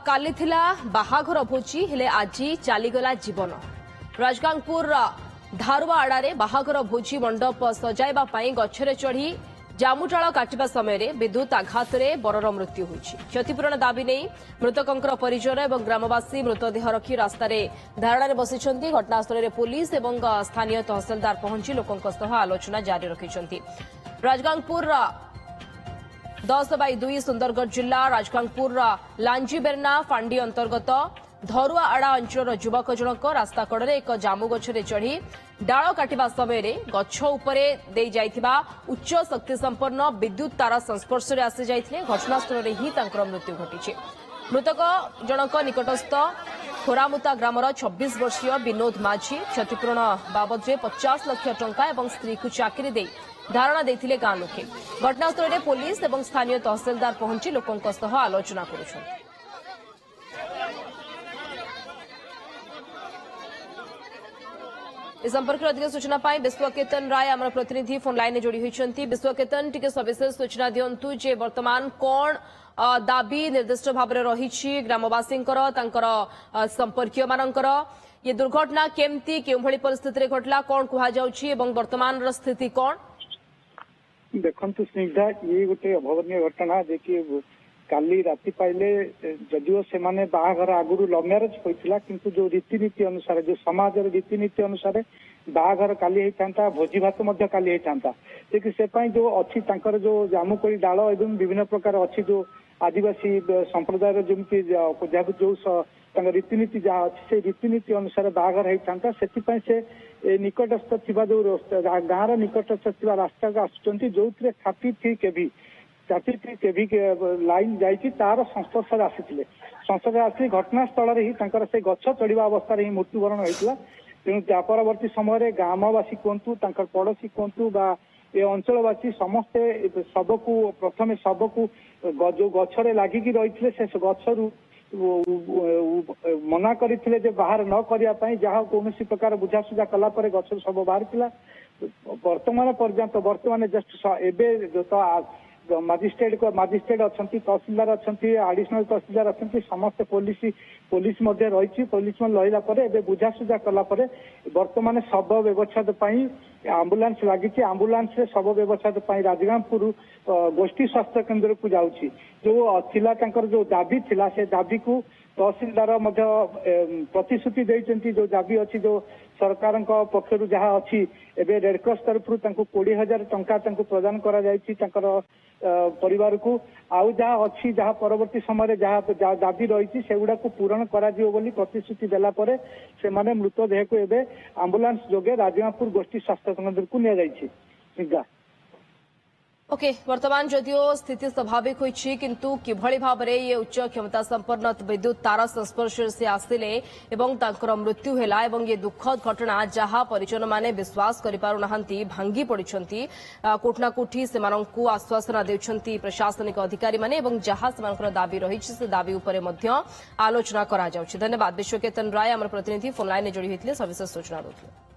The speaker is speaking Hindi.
काली थिला बाहाघर भोजी हेले आजी चलीगला जीवन राजगांगपुर धारुआ आड़े बाहाघर भोजी मंडप सजाइबा गछरे चढ़ी जामुडाल काटिबा समय विद्युत आघात में बरर मृत्यु होइछि। क्षतिपूरण दाबी नहीं मृतकों परिजन और ग्रामवासी मृतदेह रखी रास्तार धारणा बसिଛନ୍ତି। घटनास्थल में पुलिस और स्थानीय तहसिलदार पहुंची लोकों सह आलोचना जारी रखिଛନ୍ତି। राजगांगपुर 10/2 सुंदरगढ़ जिला राजगांगपुर लांजीबेरना फांडी अंतर्गत धरुआ आड़ा अंचल युवक जनक रास्ता कड़े एक जामु गछरे चढ़ी डाल काटिबा समय गछ उपरे दे जाइथिबा उच्च शक्ति संपन्न विद्युत तार संस्पर्श में आसी जाइथिले। घटनास्थल में ही तांकर मृत्यु घटिछि। मृतक जनक निकटस्थ खोरामुता ग्रामर 26 वर्षीय विनोद माझी क्षतिपूरण बाबद 50 लाख टंका और स्त्री को चाकरी दे धारणा देथिले गां लोके। घटनास्थल में पुलिस और स्थानीय तहसिलदार पहुंची लोकों सह आलोचना करुछन्ति। इस संपर्क में अधिक सूचना पाई विश्वकेतन राय आम प्रतिनिधि फोन लाइन में जोड़ी होती। विश्वकेतन टिके सविशेष सूचना दिंतु जे वर्तमान कौन दाबी निर्दिष्ट भाव में रही ग्रामवासी संपर्कीय मानकर ये दुर्घटना केमती के परिस्थिति घटला कौन कहुच्छी वर्तमान स्थिति कौन देखु स्निग्धा ये गोटे अभावनीय घटना जे कि काली राति पाइले जदिओ से माने बाहाघर आगुरी लव मैरेज होता किंतु जो रीतिनीति अनुसार जो समाज रीतिनीति अनुसार बाहाघर काली होता भोजी भात काली होता लेकिन से जो अच्छी जो जामुकोली डाल एवं विभिन्न प्रकार अच्छी जो आदिवासी संप्रदाय जमी जो रीतिनीति जहाँ अच्छी से रीतिनीति अनुसार बाहाघर होता से निकटस्थ जो गाँव निकटस्थ रास्ता को आसुँच जो 33 केवी लाइन जाइए तार संस्पर्श आसी संस्पर्श आसी घटनास्थल ही से गछ चढ़ा अवस्था ही मृत्युवरण होता। तेणु परवर्ती समय ग्रामवासी कहतु पड़ोशी कहतु ये अंचलवासी समस्ते शव को प्रथम शव को जो गछरे लागिकी रही से गछरू मना करते बाहर न करने जहाँ कौन प्रकार बुझासुझा कलापर गछ शव बाहरी वर्तमान पर्यंत वर्तमान जस्ट एवं मजिस्ट्रेट अच्छा तहसिलदार अच्छा आडिशनल तहसिलदार अच्छा समस्त पुलिस रही पुलिस रहा बुझासुझा कलापर वर्तमान शव व्यवच्छेद आंबुलांस लगी आंबुलांस शव व्यवच्छेद राजगांगपुर गोष्ठी स्वास्थ्य केन्द्र को जाऊँगी जो थिला जो दाबी थिला से दाबी को तहसिलदार प्रतिश्रुति देते जो दाबी अच्छी जो सरकार पक्षर जहाँ अच्छी एवं रेडक्रॉस तरफ 20,000 टंका प्रदान कर परिवार को आउ जहाँ अच्छी जहाँ परवर्ती समय जहाँ दाबी रही से गुड़ा पूरण कर प्रतिश्रुति देलापर से मृतदेह को एवं आंबुलांस जोगे राजगांगपुर गोष्ठी स्वास्थ्य केन्द्र को निया ओके वर्तमान जदिओ स्थिति स्वाभाविक होइछि किंतु किभଳି भाबरे ये उच्च क्षमता संपन्न विद्युत तार संस्पर्श से आसिले एवं तांकर मृत्यु हेला एवं ये दुखद घटना जहां परिजन माने विश्वास करि पारु नाहंती भांगी पड़िछंती कोठना कोठी सेमानंकु आश्वासन देउछंती प्रशासनिक अधिकारी माने एवं जहां सेमानकर दाबी रहिछि से दाबी उपरे मध्य आलोचना करा जाउछि। धन्यवाद विश्वकेतन राय आम प्रतिनिधि फोन लाइन में जोड़ी होइतिले सविशेष सूचना देथिले।